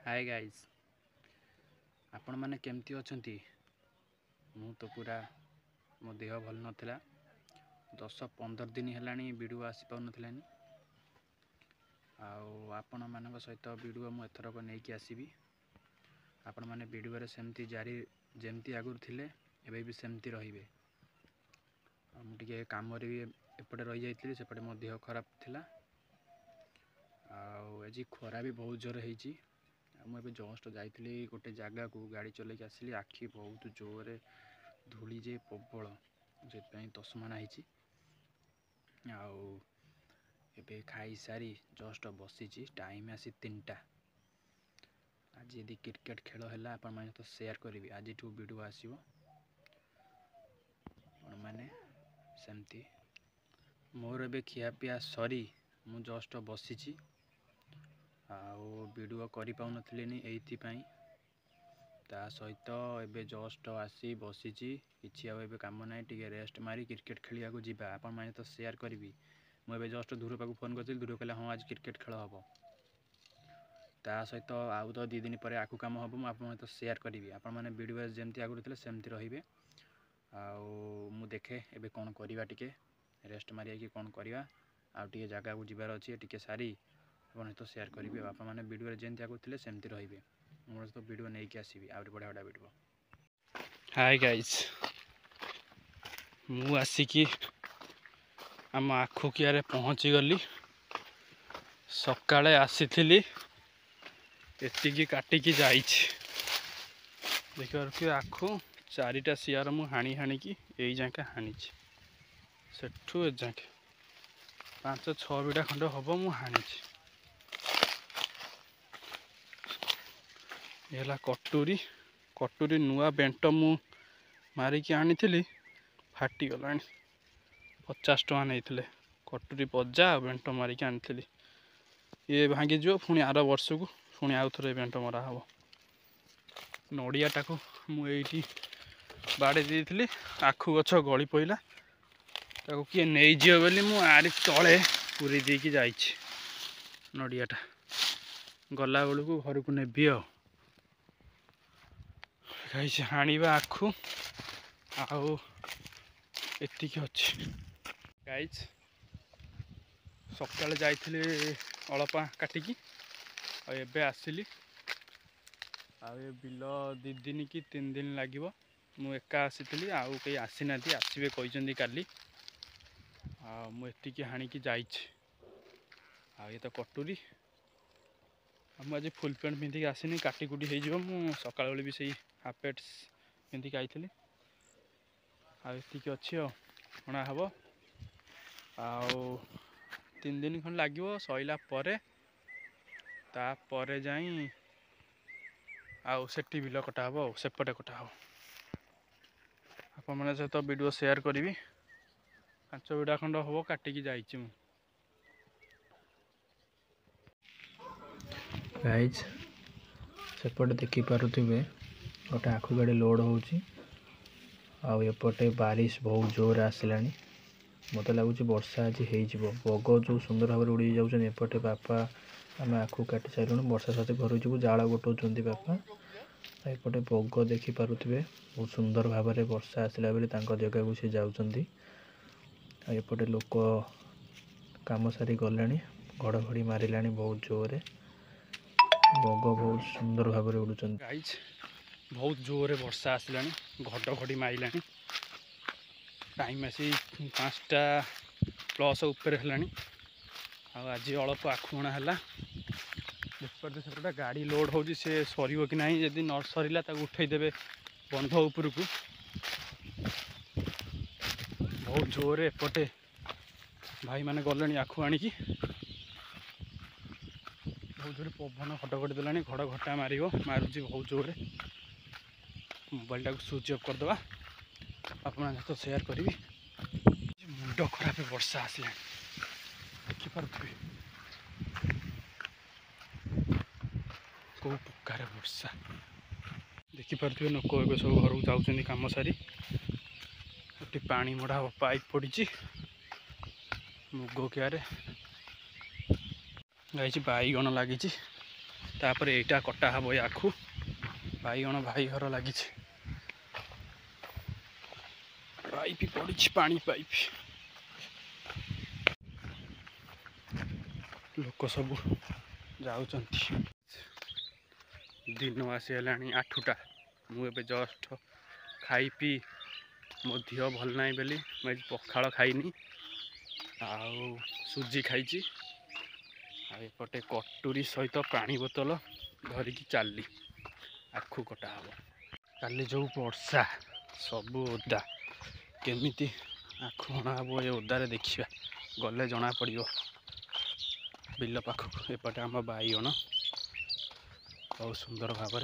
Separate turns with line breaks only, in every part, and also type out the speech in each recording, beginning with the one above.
Hi guys आपण मैंने केमती अच्छी मु तो पूरा मो देह भल नाला 10-15 दिन है वीडियो आसी पार आपण मान सहित वीडियो मु एथरक नहीं आसबि आपण मैंने वीडियो सेमती जारी जमती आगुरी थिले एबे भी सेमती रहिबे। मुझे काम भी एपटे रही जाइए सेपटे मो देह खराब थिला आज खरा भी बहुत जोर है। मुझे जस्ट जाइली गोटे जगह को गाड़ी चलैक आसली आखि बहुत जोर धूली जे प्रबल से तस्मा नाही आबे खाई सारी जस्ट बसी टाइम आसी 3टा। आज यदि क्रिकेट खेल है आप तो शेयर करी आज वीडियो आसो मैंने सेमती मोर ए खियापिया सरी मु जस्ट बसी वीडियो करि पाउ नथिलेनी एइथिपाई ता सहित एबे जस्ट आसी बसी किछि एबे काम नाइ टिके रेस्ट मारी क्रिकेट खेलिया को जिबा आपण माने तो शेयर करबी। मु एबे जस्ट दूर पाकु फोन करथिल दूर कहला हां आज क्रिकेट खेल हबो ता सहित आउ तो 2 दिन पर आकु काम हबो मु आपण तो शेयर करबी। आपण माने वीडियो जेमती आगु थिले सेमती रहिबे मु देखे एबे कोन करिवा टिके रेस्ट मारिया कि कोन करिवा आ टिके जगह को जिबार अछि टिके सारी अपन तो शेयर करेंगे बापा मैंने वीडियो जेमती आगुले सेमती रही मोर तो वीडियो नहीं आसबि आउरी बढ़िया बढ़िया वीडियो। हाय गाइज मु आसिकी आम आखुकिया पहुँची गली सकाळे आसी एतिकी काटिकी जाइछि देखिए आखु 4टा सियार मु हाणी हाणिकी एई जाके हाणीछि सेठू ए जाके 5-6 बिड़ा खंड हम मु हाणीछि। यह कटुरी कटुरी नुआ बेंट मु मारिकी आनी फाटीगला 50 टका नहीं कटुरी बजा बेंट मारिकी आनी ये भांगीज पुणी आर वर्ष को पुणी आउ थे बेंट मरा हम नड़ियाटा को मुझे बाड़े दी आखु गछ गली पड़ा ताको किए नहीं जीव बोली मु आरी तले पूरी देकी जाइछि नड़ियाटा गला बेलू को घर को नेबी गाइस हाणीबा आखु आउ एतिकी अच्छी गाइस सकाଳେ जाइथिले अळपा काटिकी एबे आसिली ए बिल 2 दिन कि 3 दिन लागिवो मु एका आसीथिली आउ कई आसी नाथी आसीबे कहिसंदी काली मु एतिकी हाणीकी जाइछि ये तो कटुरी मुझे फुल पैंट पिंधिक आसनी काटिकुटी हो सका भी सही हाफ पैंट पिंधिक आई आती अच्छी हणा हम 3 दिन खंड लगे सैला तापर जाई आठी बिल कटा हम सेपटे कटा हम आपण सहित वीडियो शेयर करी 5 बिड़ा खंड हम काटिकी जाइछि गाइज सेपटे देखिपे गोटे आखु गाड़ी लोड होपटे बारिश बहुत जोर आसला मत लगुच वर्षा आज हो बग जो सुंदर भाव उड़ी जाऊँ एपटे बापा आम आखु काटी सारूँ वर्षा साथ घर जीव जाल गोटाऊँ बापा एपटे बग देखिपे बहुत सुंदर भाव में वर्षा आसला बेले जगह को सी जाऊँगी एपटे लोक काम सारी गला घड़घड़ी मारा बहुत जोर बग बहुत सुंदर भाव में उड़ुन गाइज बहुत जोर वर्षा आसला घड़घड़ी मारा टाइम आसी 5टा प्लस उपर है आज अल्प आखुणा है सेपटे गाड़ी लोड हो सर कि ना जदि न सरला उठेदेवे बंध उपर को बहुत जोर एपटे भाई मैंने गले आखु आणिकी बहुत जोर पवन हटगट देला घड़ घटा मार मारुची बहुत जोर मोबाइल टाक स्विच ऑफ करदे आपन तो शेयर करी मुंड खराब वर्षा आसला देखिपे कौ प्रकार वर्षा देखिपे लोक ए सब घर को जाऊँ कम सारी पानी मड़ा पाइप पड़ी मुग कियारे गाइछि बैगण लगी
तापर एटा कटा हब याखु बाईगण भाई घर लगी पाइप पड़ी पानी पाइप लोक सब जाऊँ दिन आसीगला 8टा मुझे जस्ट खाई पी मो देह भल ना बोली मुझे पखाड़ खाईनी आउ सुजी खाई एपटे कटुरी सहित पानी बोतल धरिकी चलली आखु कटा हम काली जो वर्षा सबू ओदा केमिति आखु हणा हम ये ओदारे देखा गले जना पड़ बिल पाखक एपटे आम बाईगण बहुत सुंदर भाव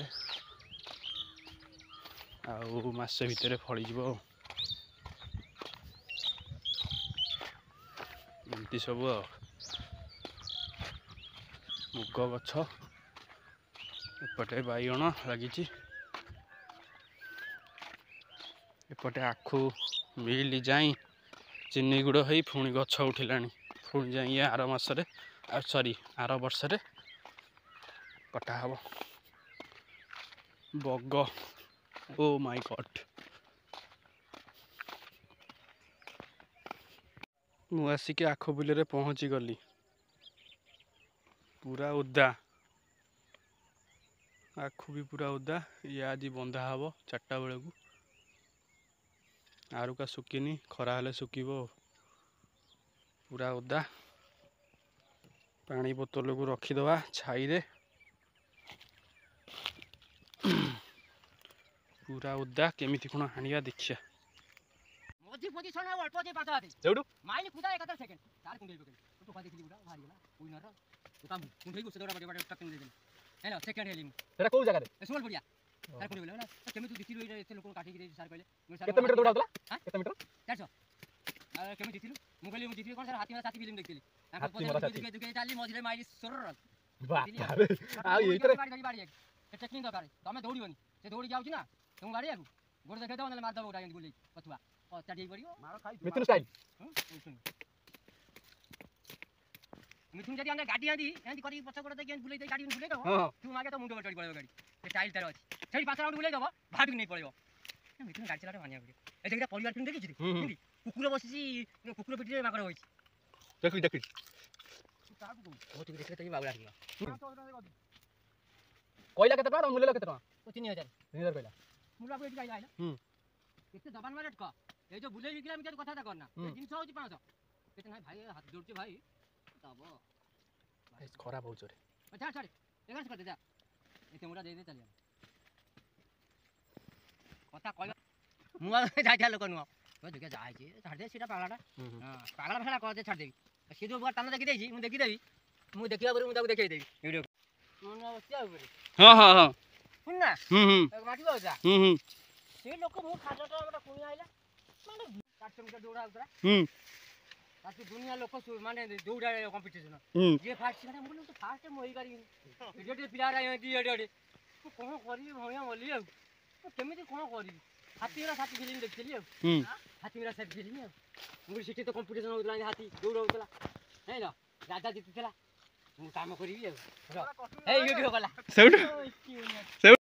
आउ मासे भितर फली एमती सब मुग गछ एपटे बाईगण लगी एपटे आखु मिल जाई चीनी गुड़ हो पुणी गछ उठिला पुणी जाए आर मसरे सॉरी आर वर्ष कटा hub bug oh my God मु आसिक आख बिल पहुँची गली पूरा ओदा आखु भी पूरा ओदा ये आज बंधा हब 4टा बेल को आरुका सुखिनी खरा हेले सुखिब पूरा ओदा पानी बोतल को रखीदवा छाई रे पूरा ओदा केमिति कोन हानिया देखिया
मोदी पोजीशन है अल्प जे पास आते
जोडू
माइल खुदा 71 सेकंड चार कुंडल बके तो का देखली उडा भारी गला विनर तो काम कुंडल को सदरा बड़े बड़े टक दे देले हेलो सेकंड हेलिंग
एटा को जगह रे
सोल बढ़िया चार कुंडल बोले ना केमिति दिथिलु एते लोक काटी के सार कहले
केते मीटर दौड़ाउतला हां केते मीटर
400 आ केमिति दिथिलु मु कहली मु दिथिलु कोन सर हाथी में साथी फिल्म देखली ताको पछे दुके चाली मझिरे माइल सोर
वाह रे आ एतरे
बाड़ी टेक्निक दरकार तमे दौड़ीबनी से दौड़ी जाउची ना तुम गाड़ी आगु गोड़ देखे दो नले मार दबो उडा बोली पथुआ ओ चाटी पड़ियो मारो खाई
मिथुन स्टाइल
मिथुन जदी हमने गाड़ी आंदी एंदी करी पछ गोड़ देके बुले दे गाड़ी बुले दो तू मागे तो मुंडो चढ़ी पड़ियो गाड़ी ए स्टाइल तार अछि छड़ी पास राउंड बुले दबो भाग नहीं पड़ियो मिथुन गाड़ी चलाटे मानिया पड़ियो ए देखा परिवार फिल्म देखि छी कुकुर बसिसी कुकुर पेटी रे माकड़ होई
देखि
ओ तू देखे तई बाबू आखियो
कोइला केते टका मूल्य केते टका
ओ 3000
कोइला
मुला को एठी आइला केते दबान मारे टका ए जो बुले किलोमीटर कथा करना ए जिंस होची 500 केते नाही भाई हाथ जोड़चे भाई तब
खराब हो जोरे
अच्छा छाड़ 11 कर दे जा एते मोटा दे दे चल कथा कहबा मुआ जाइया लोक नु तो देखा जाय छी छाड़ दे सीधा पागलाटा हां पागला भाषा कह दे छाड़ दे से जो बार ताना देखि देई मु देखि देबी मु देखिया पर मु ताको देखै देबी वीडियो मुना बसिया ऊपर
हां
सुन ना माटी बाजा से लोक मु खाजटा हमरा कोनी आइला माने 400 मीटर दौड़ा उतरा ताकि दुनिया लोक माने दौड़ा कंपटीशन जे फास्ट माने मु तो फास्ट मोई करी एडे पिला रा दी एडे तो कोन करी भणिया बोली आ तो केमिति कोन करी हाथी रा साथी फिल्म देखली आ हाथी रा साथी फिल्म आ मु सिटी तो कंपटीशन होतला हाथी दौड़ा उतला नै ल राजा जितितला मु काम करिबी आ ए वीडियो कला
सेउड